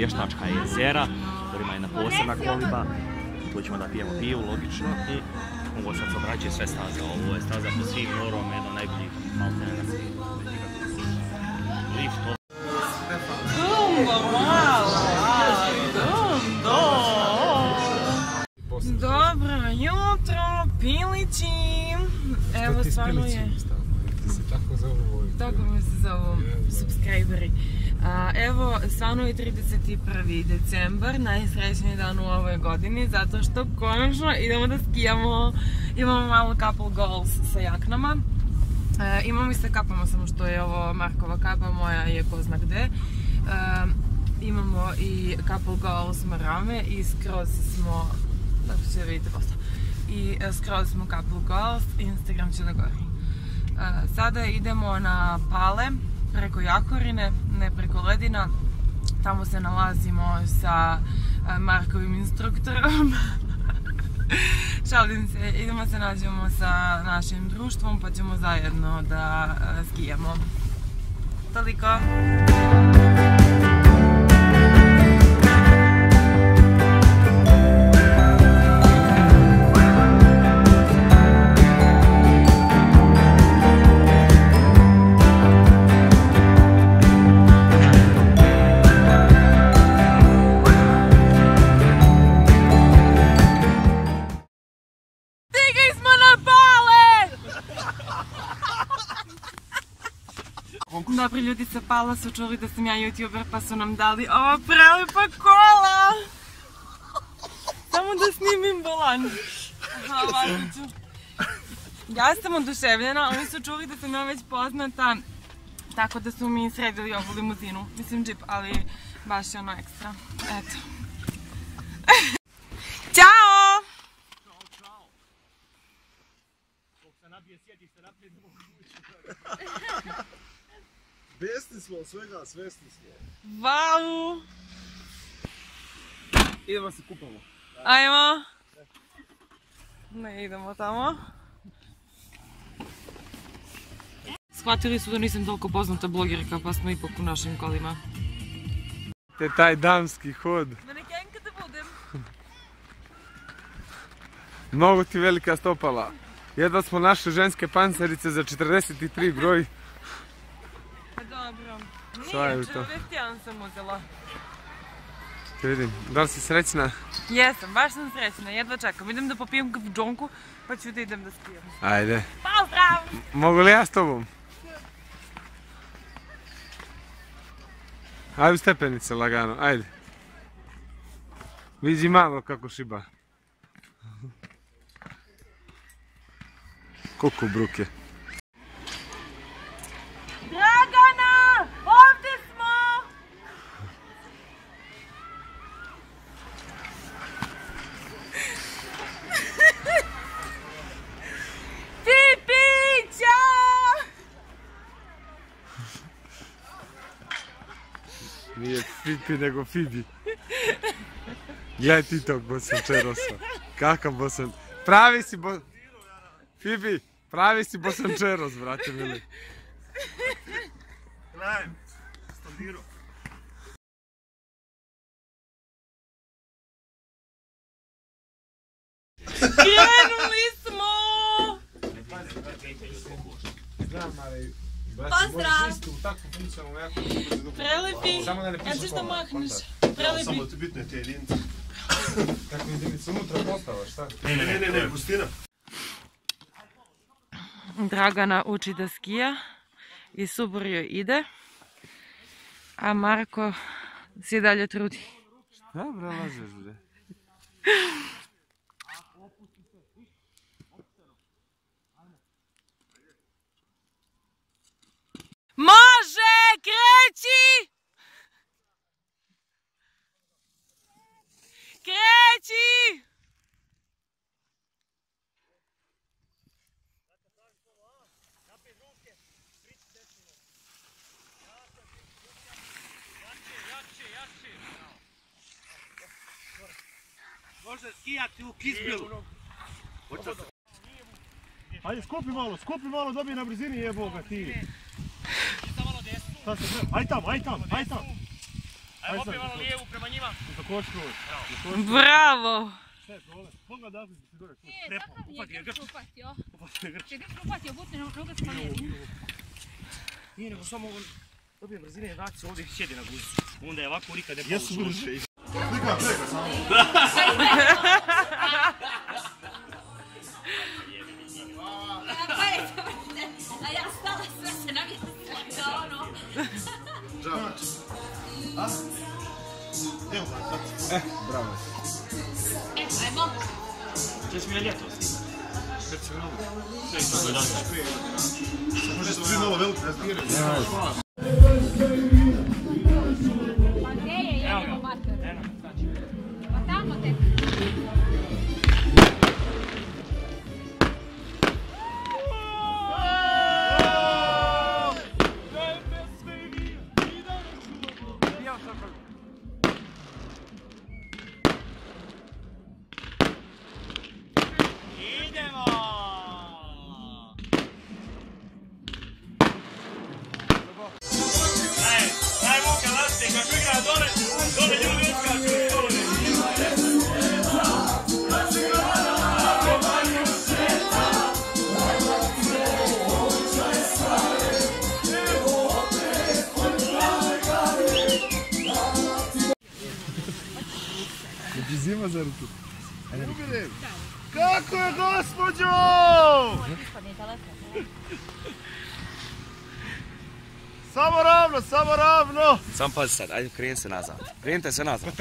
Vještačka jezera, kojima je jedna posebna koliba. Tu ćemo da pijemo pivu, logično, i ovo sad se obraćaju sve staze. Ovo je staza po svim norama, jedno najboljih maltene na svijetu. Lift, dobro jutro, pilići. Evo stvarno je... Tako mi se zovu subscriberi. Evo, stvarno je 31. decembar, najsrećniji dan u ovoj godini, zato što konačno idemo da skijamo. Imamo malo couple goals sa jaknama. Imamo i sa kapama, samo što je ovo Markova kapa, moja je ko zna gde. Imamo i couple goals marame i skroz smo, tako će vidite posto, i skroz smo couple goals, Instagram će da gori. Sada idemo na Pale, preko Jahorine, ne preko Ledina. Tamo se nalazimo sa Markovim instruktorom. Šalim se, idemo se nađemo sa našim društvom pa ćemo zajedno da skijamo. Toliko! Dobri ljudi sa Pala su čuli da sam ja youtuber pa su nam dali ova prelepa kola. Samo da snimim volan. Ja sam oduševljena, oni su čuli da sam ja već poznata, tako da su mi sredili ovu limuzinu. Mislim džip, ali baš je ono ekstra. Eto. Ćao! Ćao! Dok se nabije sjedište naprijed, ne mogu ući. Svjesni smo svega, svjesni smo. Vau! Idemo se kupamo. Ajmo! Ne idemo tamo. Shvatili su da nisam toliko poznata blogerka pa smo ipak u našim kolima. Te taj damski hod. Manekenka da budem. Mnogo ti velika stopala. Jedva smo našli ženske pancerice za 43 broj. Dobro. Nije, čovjetijan sam uzela. Te vidim, da li si srećna? Jesam, baš sam srećna, jedva čekam. Idem da popijem džonku, pa ću da idem da skijam. Ajde. Pozdrav! Mogu li ja s tobom? Ajde u stepenice lagano, ajde. Vidi malo kako šiba. Koliko bruke. Dragana! Ovdje smo! Pipi! Ćao! Nije Pipi nego Fibi. Gledaj ti tog bosančerosa. Kakav bosan... Pravi si bo... Fibi, pravi si bosančeros, brate mili. Krajem, standiro. Krenuli smo! Znam, ali... Pozdrav! Prelepi! Ja ćeš da mahneš. Prelepi! Samo ti bitno je te jedinice. Kako jedinice unutra postava, šta? Ne, gustina. Dragana uči da skija i Subor joj ide, a Marko se dalje trudi. Šta bre, lažeš bre? Može! Kreći! Kreći! Može skijati u Kizbilu. Ajde, skupi malo, dobij na brzini jeboga ti. Ajde tam. Ajmo opet malo lijevu prema njima. Za kočku. Bravo! Sve, dole. Pogled da si dole. Kakav je Grč upatio? Če Grč upatio, butne noga spaljeni. Nije nego samo dobije brzine i vraći se ovdje sjedi na guzu. Onda je ovako nikad ne Jesu pauči. brže. Slika, čeka samo. A ja stala sve se navijela kao ono. Džavač. A? Evo ga, Bravo. Ajmo. Češ mi je ljeto snimati? kad se novo. Sve što je danas. Može se novo veliko, ne znam. Pa gdje je jedino marker? Pa tamo tek. Idemo! Daj Vuka, laste, kako igra dole ljudi uskaču. Zima za ruku. Kako je, gospođo? Samo ravno, samo ravno. Sam pazi sad, ajde kreni se nazad. Krenite se nazad.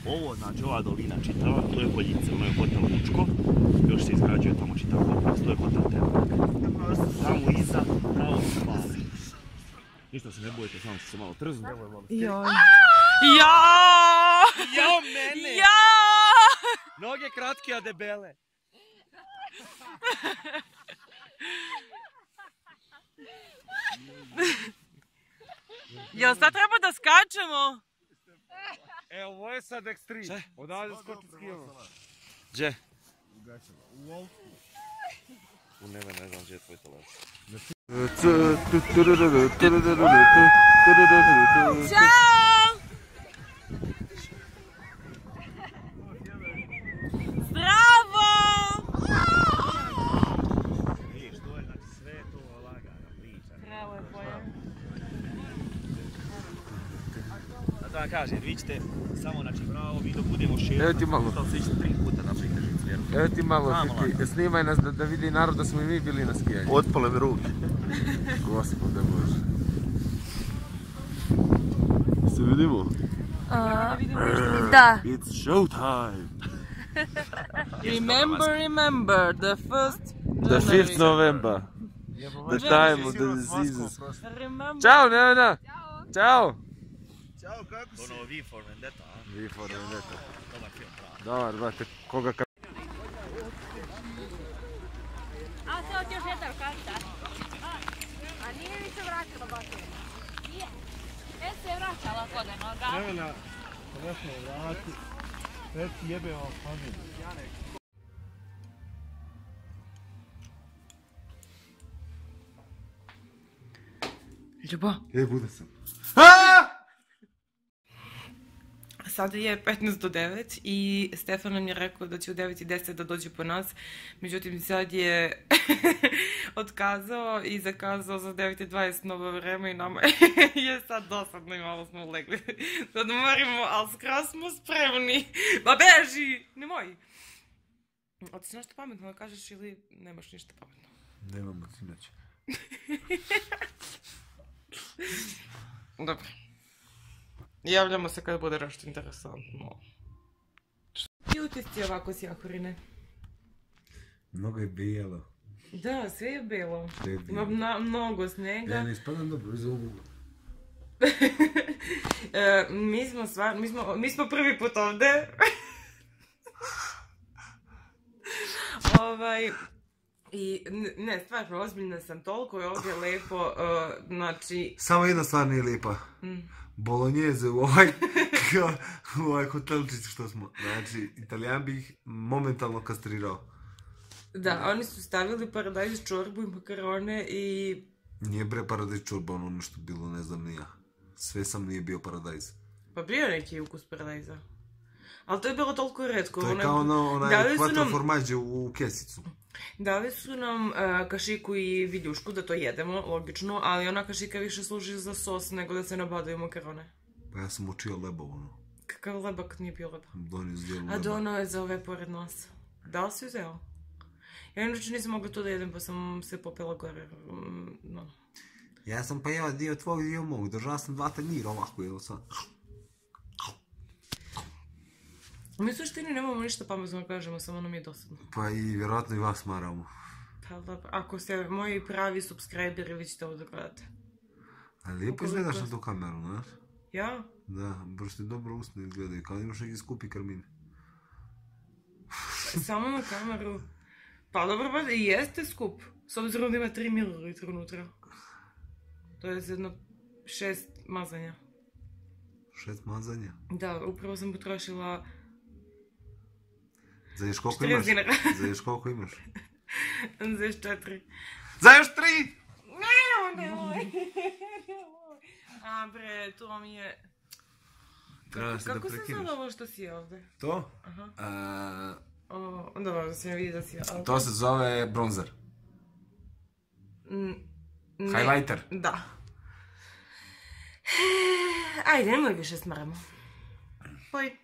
Ovo, znači ova dolina čitava, to je Koljice, ono je hotel Lučko. Još se izgrađuje tamo čitav kompleks, to je hotel Terak. Tamo iza, pravo se pali. Ništa se ne bojite, samo ću se malo trznuti. Joj. Jao mene! Ja! Noge kratke, a debele. Jel sad treba da skačemo? E, ovo je sad ekstrem. Šta? Odavde skoči skijemo. Gdje? U Wolfu. U nebe ne znam gdje je tvoj telefon. Ćao! Zdravo! Vidiš, to je znači sve to lagana priča. Bravo je pojam. Zato vam kažem, vi ćete samo, znači bravo, mi dok budemo šetati. Evo ti malo. To se ići 3 puta na prikažicu, vjerujem. Evo ti malo, Samo Fifi, snimaj nas da vidi narod da smo i mi bili na skijanju. Otpale mi ruke. Gospode Bože. Se vidimo? Da. It's show time. Remember, the first The 5th November. The time of the diseases. Ćao, Nevena! Ćao! Ćao, kako si? Ono, V for Vendetta, a? Vi for Vendetta. Dobar film, bravo. Dobar, brate, koga ka... A se od još jedna karta. A nije mi se vraćala baterija? Nije. Se vraćala kod jednoga. Nevena, konačno vrati. Reci jebe vam familiju. Ljubo, bude sam. sada je 15 do 9 i Stefan nam je rekao da će u 9:10 da dođe po nas. Međutim, sad je otkazao i zakazao za 9:20 novo vreme i nama je sad dosadno i malo smo ulegli da odmorimo, ali skroz smo spremni. Ma beži! Nemoj! A ti si nešto pametno da kažeš ili nemaš ništa pametno? Nemamo sinoć. Dobro. Javljamo se kad bude nešto interesantno. I utisci ovako s Jahorine. Mnogo je bijelo. Da, sve je bilo. Sve je bilo. Ima mnogo snega. Ja ne ispadam dobro iz ovog. Mi smo prvi put ovde. I ne, stvarno, ozbiljna sam, toliko je ovdje lepo, znači... Samo jedna stvar nije lijepa. Bolognese u ovaj hotelčić što smo. Znači, Italijan bi ih momentalno kastrirao. Da, oni su stavili paradajz, čorbu i makarone i... Nije bre paradajz čorba ono što bilo, ne znam ni ja. Sve sam nije bio paradajz. Pa bio neki ukus paradajza. Ali to je bilo toliko retko. To je kao onaj kvatra formađe u kesicu. Dali su nam kašiku i viljušku da to jedemo, logično, ali ona kašika više služi za sos nego da se nabadaju makarone. Pa ja sam učio lebovo, ono. Kakav leba kad nije bio leba? Donio zdjelu leba. A dono je za ove pored nosa. Da li si uzeo? Ja inače nisam mogla to da jedem pa sam se popela gore. Ja sam pa jeo dio tvog, dio mog. Držala sam 2 tanjira ovako, jel sad? Mi suštini nemamo ništa pametno da kažemo, samo nam je dosadno. Pa i vjerojatno i vas maramo. Pa dobro, ako ste moji pravi subscriberi, vi ćete ovo da gledate. A lijepo izgledaš na tu kameru, znaš? Ja? Da, baš ti dobro usne izgledaju, kao da imaš neki skupi karmine. Samo na kameru. Pa dobro, pa i jeste skup. S obzirom da ima 3 ml unutra. To je jedno 6 mazanja. 6 mazanja? Da, upravo sam potrošila... Za još koliko imaš? 40 dinara. Za još koliko imaš? Za još 4. Za još 3! Nemoj. A bre, to mi je... Kako se zove ovo što si je ovde? To? Dobro, da se ne vidi da si je ovde. To se zove bronzer. Highlighter. Da. Ajde, nemoj više smramo. Poj.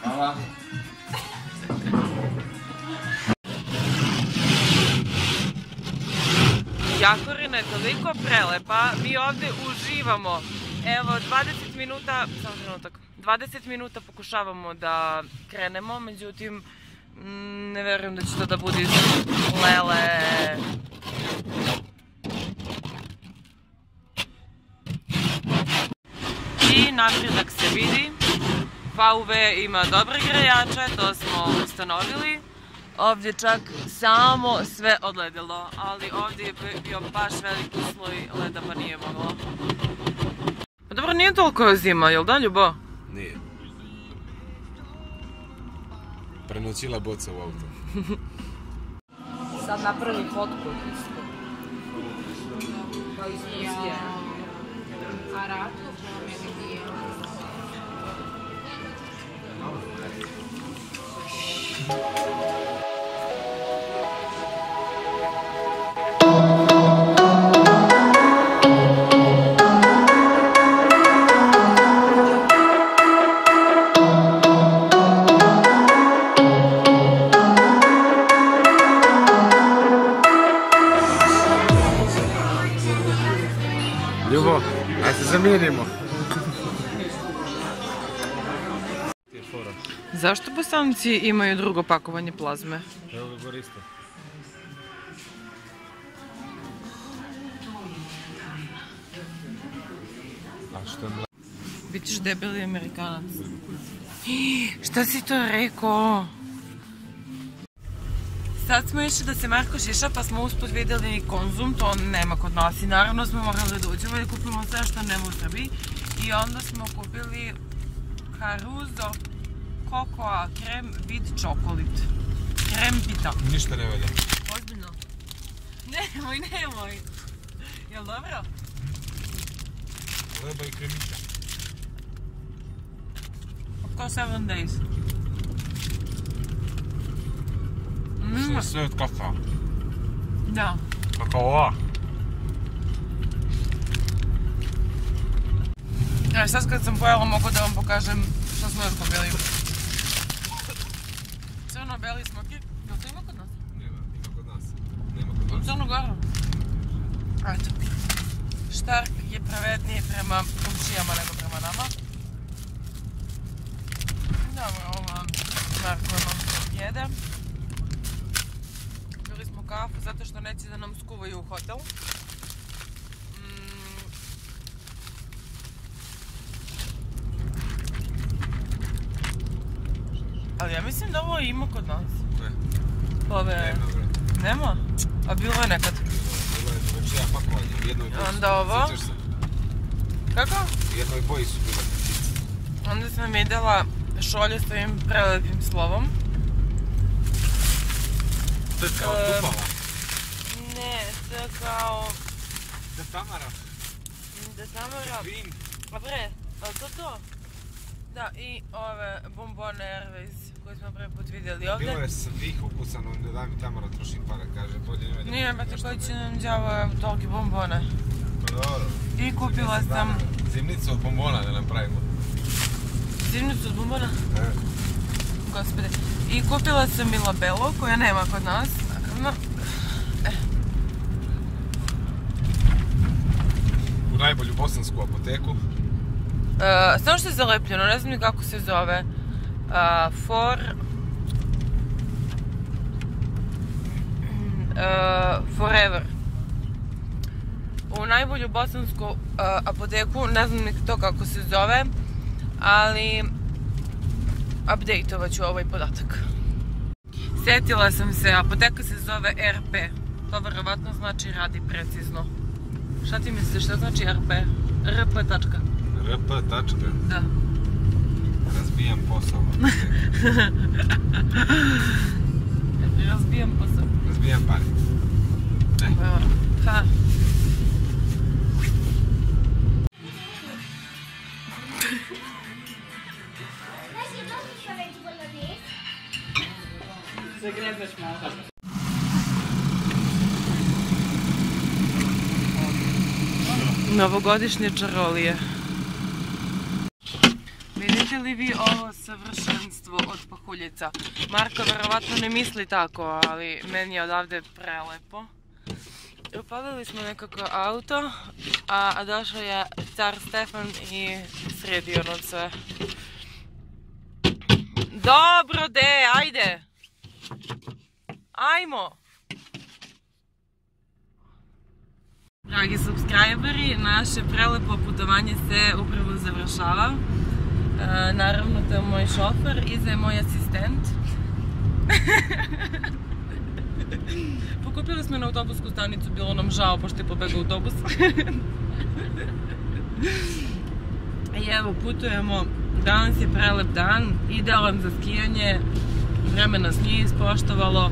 Hvala. Jakorina je toliko prelepa, mi ovde uživamo. Evo, 20 minuta, samo trenutak, 20 minuta pokušavamo da krenemo, međutim, ne verujem da će to da bude iz lele. I napredak se vidi. VW ima dobre grejače, to smo ustanovili. Ovdje čak samo sve odledilo, ali ovdje je bio baš veliki sloj leda pa nije moglo. Pa dobro, nije toliko zima, jel da, Ljubo? Nije. Prenoćila boca u auto. Sad napravi fotku. Kao iz Rusije. A ratu promjeni nije. Ljubo, aj se zamijenimo. Zašto Bosanci imaju drugo pakovanje plazme? Evo ga gore isto. A što je Bićeš debeli Amerikanac. Šta si to rekao? Sad smo išli da se Marko šiša pa smo usput vidjeli ni Konzum, to nema kod nas i naravno smo morali da uđemo i kupimo sve što nema u Srbiji. I onda smo kupili Caruso Cocoa krem vid čokolit. krempita. Ništa ne valja. Ozbiljno. Nemoj. Jel dobro? Leba i kremića. Ko 7 days. Sve od kakao. Da. Kakaoa. Sad kad sam pojela mogu da vam pokažem što smo još pobili. Crno-beli smoki. Jel to ima kod nas? Nema kod nas. U Crnu Goru. Eto. Štark je pravedniji prema komšijama nego prema nama. Dobro, ovo Marko nam jede. Pili smo kafu zato što neće da nam skuvaju u hotel. Ali ja mislim da ovo ima kod nas. Ne. Ove... Nema? A bilo je nekad. Bilo je već ja pakovanje. U jednoj boji Onda ovo? Sjećaš se? Kako? U jednoj boji su bile ptice. Onda sam vidjela šolje s ovim prelepim slovom. To je kao tupala. Ne, to je kao... Da Tamara. Da Tamara... Vin. A bre, ali to? Da, i ove bombone Airways koje smo prvi put vidjeli ovdje. Bilo je svih ukusano, ne daj mi Tamara trošim pare, kaže bolje njoj da... Nije, bate, koji će nam djavo toliki bombone. Pa dobro. I kupila sam... Zimnicu od bombona da nam pravimo. Zimnicu od bombona? Gospode. I kupila sam i labelo koja nema kod nas, naravno. U najbolju bosansku apoteku. Samo što je zalepljeno, ne znam ni kako se zove. Forever. U najbolju bosansku apoteku, ne znam ni to kako se zove, ali update-ovat ću ovaj podatak. Sjetila sam se, apoteka se zove RP. To verovatno znači radi precizno. Šta ti misliš, šta znači RP? RP tačka. RP tačka? Da. Razbijam posao. Razbijam posao. Razbijam pare. Ha. Zagrebaš malo. Novogodišnje čarolije. Vidite li vi ovo savršenstvo od pahuljica? Marko verovatno ne misli tako, ali meni je odavde prelepo. Upalili smo nekako auto, a došao je car Stefan i sredio nam sve. Dobro de, ajde! Ajmo! Dragi subscriberi, naše prelepo putovanje se upravo završava. Naravno, to je moj šofer, iza je moj asistent. Pokupili smo na autobusku stanicu, bilo nam žao pošto je pobegao autobus. I evo, putujemo, danas je prelep dan, idealan za skijanje, vreme nas nije ispoštovalo,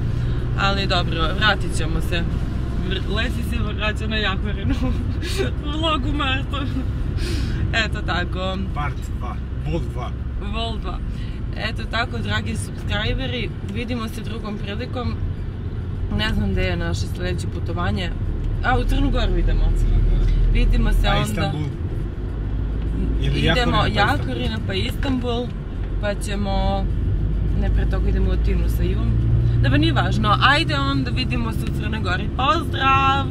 ali dobro, vratit ćemo se. Lesi se vraća na Jahorinu, vlogu Marto. Eto tako. Part 2, Vol 2. Vol 2. Eto tako, dragi subscriberi, vidimo se drugom prilikom. Ne znam gdje je naše sljedeće putovanje. A, u Crnu Goru idemo. Vidimo se onda... Istanbul. Idemo Jahorina pa Istanbul, pa ćemo... Ne, pre toga idemo u Tinu sa Ivom. Dobro, nije važno. Ajde onda, vidimo se u Crnoj Gori. Pozdrav!